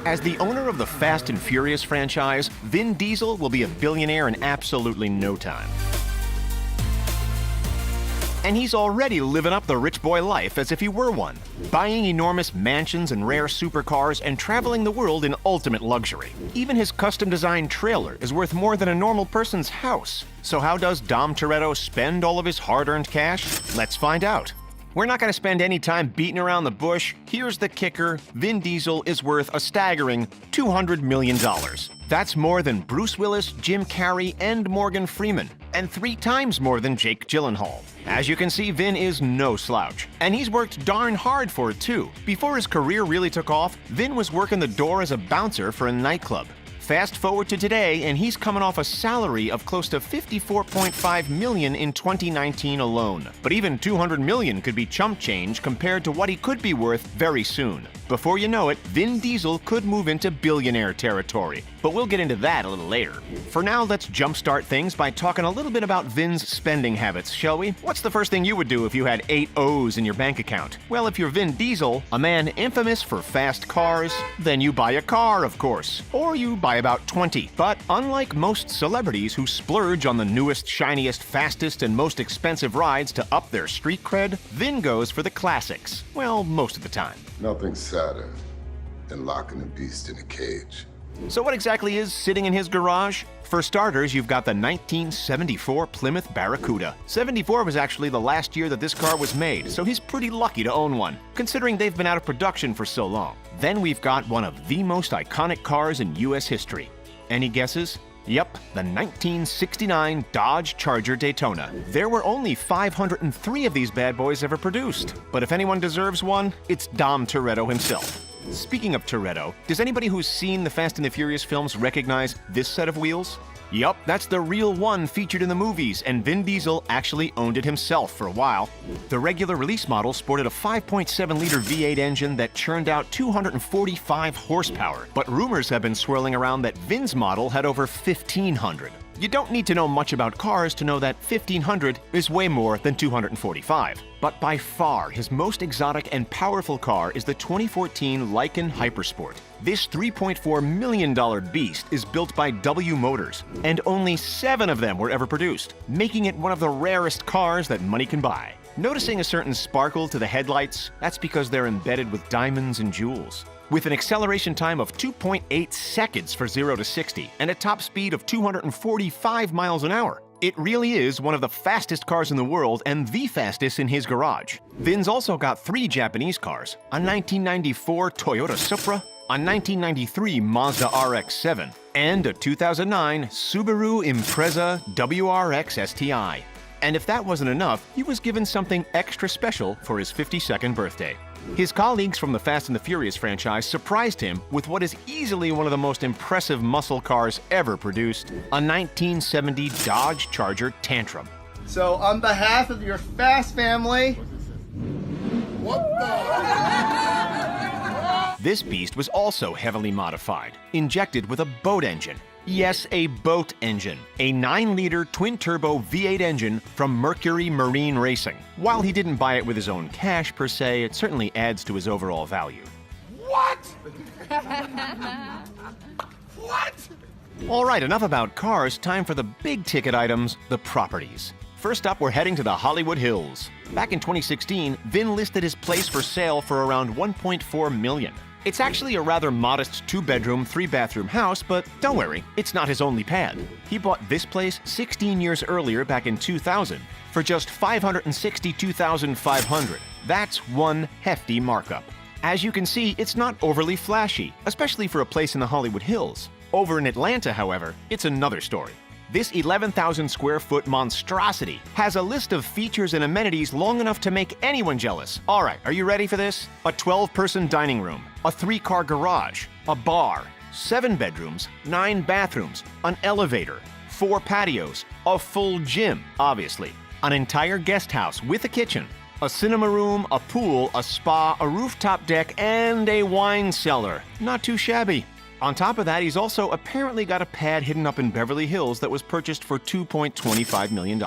As the owner of the Fast and Furious franchise, Vin Diesel will be a billionaire in absolutely no time. And he's already living up the rich boy life as if he were one, buying enormous mansions and rare supercars and traveling the world in ultimate luxury. Even his custom-designed trailer is worth more than a normal person's house. So how does Dom Toretto spend all of his hard-earned cash? Let's find out. We're not going to spend any time beating around the bush. Here's the kicker. Vin Diesel is worth a staggering $200 million. That's more than Bruce Willis, Jim Carrey, and Morgan Freeman, and 3 times more than Jake Gyllenhaal. As you can see, Vin is no slouch, and he's worked darn hard for it too. Before his career really took off, Vin was working the door as a bouncer for a nightclub. Fast forward to today, and he's coming off a salary of close to $54.5 million in 2019 alone. But even $200 million could be chump change compared to what he could be worth very soon. Before you know it, Vin Diesel could move into billionaire territory. But we'll get into that a little later. For now, let's jumpstart things by talking a little bit about Vin's spending habits, shall we? What's the first thing you would do if you had 8 O's in your bank account? Well, if you're Vin Diesel, a man infamous for fast cars, then you buy a car, of course. Or you buy about 20. But unlike most celebrities who splurge on the newest, shiniest, fastest, and most expensive rides to up their street cred, Vin goes for the classics. Well, most of the time. Nothing sadder than locking a beast in a cage. So what exactly is sitting in his garage? For starters, you've got the 1974 Plymouth Barracuda. 74 was actually the last year that this car was made, so he's pretty lucky to own one, considering they've been out of production for so long. Then we've got one of the most iconic cars in US history. Any guesses? Yep, the 1969 Dodge Charger Daytona. There were only 503 of these bad boys ever produced. But if anyone deserves one, it's Dom Toretto himself. Speaking of Toretto, does anybody who's seen the Fast and the Furious films recognize this set of wheels? Yup, that's the real one featured in the movies, and Vin Diesel actually owned it himself for a while. The regular release model sported a 5.7-liter V8 engine that churned out 245 horsepower, but rumors have been swirling around that Vin's model had over 1,500. You don't need to know much about cars to know that 1,500 is way more than 245. But by far, his most exotic and powerful car is the 2014 Lykan Hypersport. This $3.4 million beast is built by W Motors, and only 7 of them were ever produced, making it one of the rarest cars that money can buy. Noticing a certain sparkle to the headlights? That's because they're embedded with diamonds and jewels. With an acceleration time of 2.8 seconds for 0 to 60 and a top speed of 245 miles an hour, it really is one of the fastest cars in the world and the fastest in his garage. Vin's also got 3 Japanese cars, a 1994 Toyota Supra, a 1993 Mazda RX-7, and a 2009 Subaru Impreza WRX STI. And if that wasn't enough, he was given something extra special for his 52nd birthday. His colleagues from the Fast and the Furious franchise surprised him with what is easily one of the most impressive muscle cars ever produced, a 1970 Dodge Charger Tantrum. So, on behalf of your Fast family... What the? This beast was also heavily modified, injected with a boat engine. Yes, a boat engine. A 9-liter twin-turbo V8 engine from Mercury Marine Racing. While he didn't buy it with his own cash per se, it certainly adds to his overall value. What? What? All right, enough about cars. Time for the big-ticket items, the properties. First up, we're heading to the Hollywood Hills. Back in 2016, Vin listed his place for sale for around $1.4 million. It's actually a rather modest 2-bedroom, 3-bathroom house, but don't worry, it's not his only pad. He bought this place 16 years earlier, back in 2000, for just $562,500. That's one hefty markup. As you can see, it's not overly flashy, especially for a place in the Hollywood Hills. Over in Atlanta, however, it's another story. This 11,000 square foot monstrosity has a list of features and amenities long enough to make anyone jealous. All right, are you ready for this? A 12-person dining room, a 3-car garage, a bar, 7 bedrooms, 9 bathrooms, an elevator, 4 patios, a full gym, obviously, an entire guest house with a kitchen, a cinema room, a pool, a spa, a rooftop deck, and a wine cellar. Not too shabby. On top of that, he's also apparently got a pad hidden up in Beverly Hills that was purchased for $2.25 million.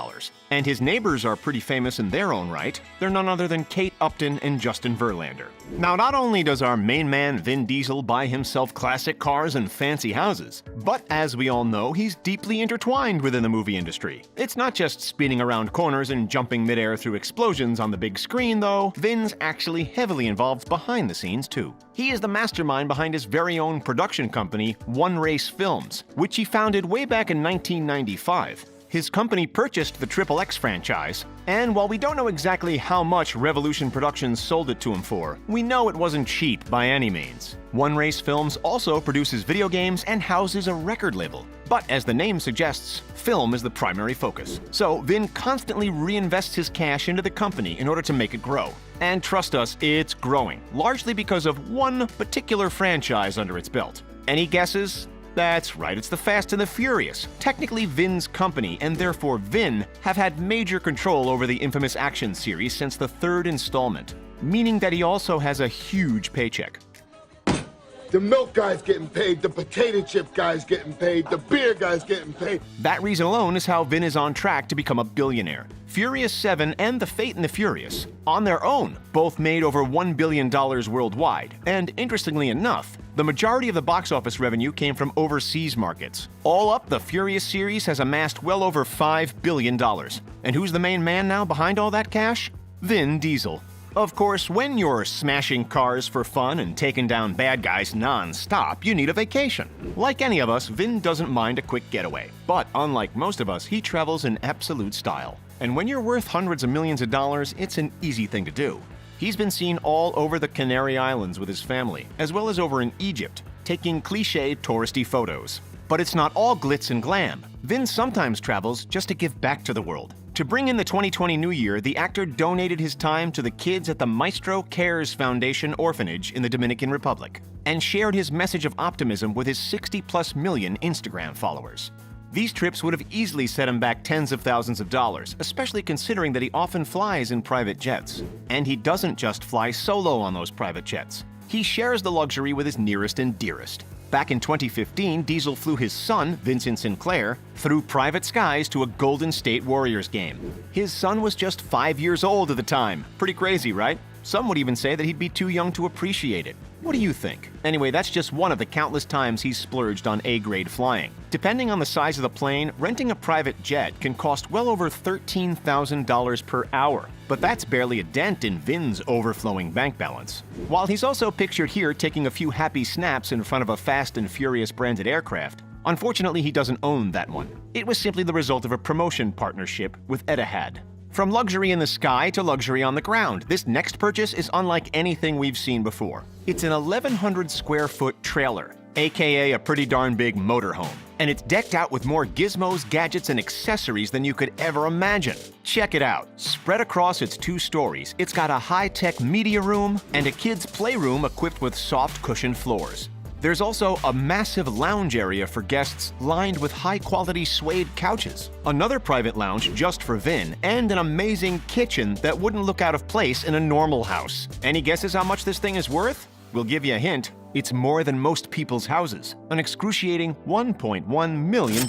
And his neighbors are pretty famous in their own right. They're none other than Kate Upton and Justin Verlander. Now, not only does our main man Vin Diesel buy himself classic cars and fancy houses, but as we all know, he's deeply intertwined within the movie industry. It's not just spinning around corners and jumping midair through explosions on the big screen, though. Vin's actually heavily involved behind the scenes, too. He is the mastermind behind his very own production company, One Race Films, which he founded way back in 1995. His company purchased the XXX franchise, and while we don't know exactly how much Revolution Productions sold it to him for, we know it wasn't cheap by any means. One Race Films also produces video games and houses a record label. But as the name suggests, film is the primary focus. So Vin constantly reinvests his cash into the company in order to make it grow. And trust us, it's growing, largely because of one particular franchise under its belt. Any guesses? That's right, it's the Fast and the Furious, technically Vin's company, and therefore Vin have had major control over the infamous action series since the third installment, meaning that he also has a huge paycheck. The milk guy's getting paid, the potato chip guy's getting paid, the beer guy's getting paid. That reason alone is how Vin is on track to become a billionaire. Furious 7 and The Fate and the Furious, on their own, both made over $1 billion worldwide. And interestingly enough, the majority of the box office revenue came from overseas markets. All up, the Furious series has amassed well over $5 billion. And who's the main man now behind all that cash? Vin Diesel. Of course, when you're smashing cars for fun and taking down bad guys non-stop, you need a vacation. Like any of us, Vin doesn't mind a quick getaway. But unlike most of us, he travels in absolute style. And when you're worth hundreds of millions of dollars, it's an easy thing to do. He's been seen all over the Canary Islands with his family, as well as over in Egypt, taking cliché touristy photos. But it's not all glitz and glam. Vin sometimes travels just to give back to the world. To bring in the 2020 New Year, the actor donated his time to the kids at the Maestro Cares Foundation orphanage in the Dominican Republic, and shared his message of optimism with his 60+ million Instagram followers. These trips would have easily set him back tens of thousands of dollars, especially considering that he often flies in private jets. And he doesn't just fly solo on those private jets. He shares the luxury with his nearest and dearest. Back in 2015, Diesel flew his son, Vincent Sinclair, through private skies to a Golden State Warriors game. His son was just 5 years old at the time. Pretty crazy, right? Some would even say that he'd be too young to appreciate it. What do you think? Anyway, that's just one of the countless times he's splurged on A-grade flying. Depending on the size of the plane, renting a private jet can cost well over $13,000 per hour. But that's barely a dent in Vin's overflowing bank balance. While he's also pictured here taking a few happy snaps in front of a Fast and Furious branded aircraft, unfortunately he doesn't own that one. It was simply the result of a promotion partnership with Etihad. From luxury in the sky to luxury on the ground, this next purchase is unlike anything we've seen before. It's an 1,100 square foot trailer, aka a pretty darn big motorhome. And it's decked out with more gizmos, gadgets, and accessories than you could ever imagine. Check it out. Spread across its 2 stories, it's got a high-tech media room and a kid's playroom equipped with soft cushioned floors. There's also a massive lounge area for guests lined with high-quality suede couches, another private lounge just for Vin, and an amazing kitchen that wouldn't look out of place in a normal house. Any guesses how much this thing is worth? We'll give you a hint. It's more than most people's houses, an excruciating $1.1 million.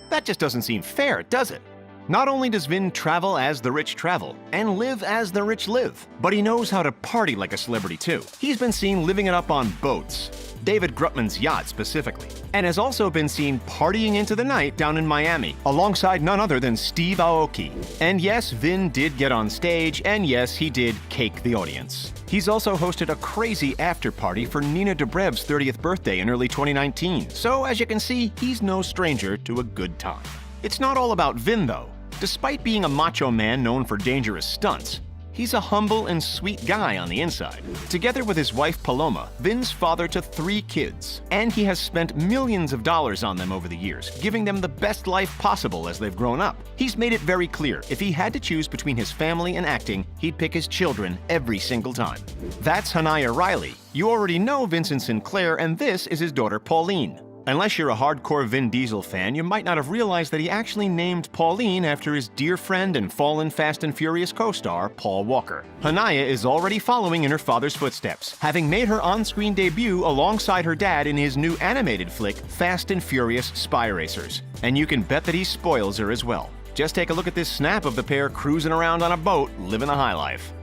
That just doesn't seem fair, does it? Not only does Vin travel as the rich travel, and live as the rich live, but he knows how to party like a celebrity too. He's been seen living it up on boats, David Grutman's yacht specifically, and has also been seen partying into the night down in Miami, alongside none other than Steve Aoki. And yes, Vin did get on stage, and yes, he did cake the audience. He's also hosted a crazy after-party for Nina Dobrev's 30th birthday in early 2019, so as you can see, he's no stranger to a good time. It's not all about Vin, though. Despite being a macho man known for dangerous stunts, he's a humble and sweet guy on the inside. Together with his wife Paloma, Vin's father to 3 kids, and he has spent millions of dollars on them over the years, giving them the best life possible as they've grown up. He's made it very clear, if he had to choose between his family and acting, he'd pick his children every single time. That's Hanaya Riley. You already know Vincent Sinclair, and this is his daughter Pauline. Unless you're a hardcore Vin Diesel fan, you might not have realized that he actually named Pauline after his dear friend and fallen Fast and Furious co-star, Paul Walker. Hanaya is already following in her father's footsteps, having made her on-screen debut alongside her dad in his new animated flick, Fast and Furious Spy Racers. And you can bet that he spoils her as well. Just take a look at this snap of the pair cruising around on a boat, living the high life.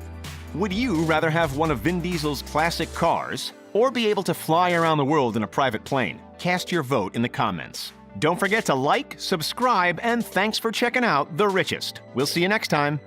Would you rather have one of Vin Diesel's classic cars, or be able to fly around the world in a private plane? Cast your vote in the comments. Don't forget to like, subscribe, and thanks for checking out The Richest. We'll see you next time.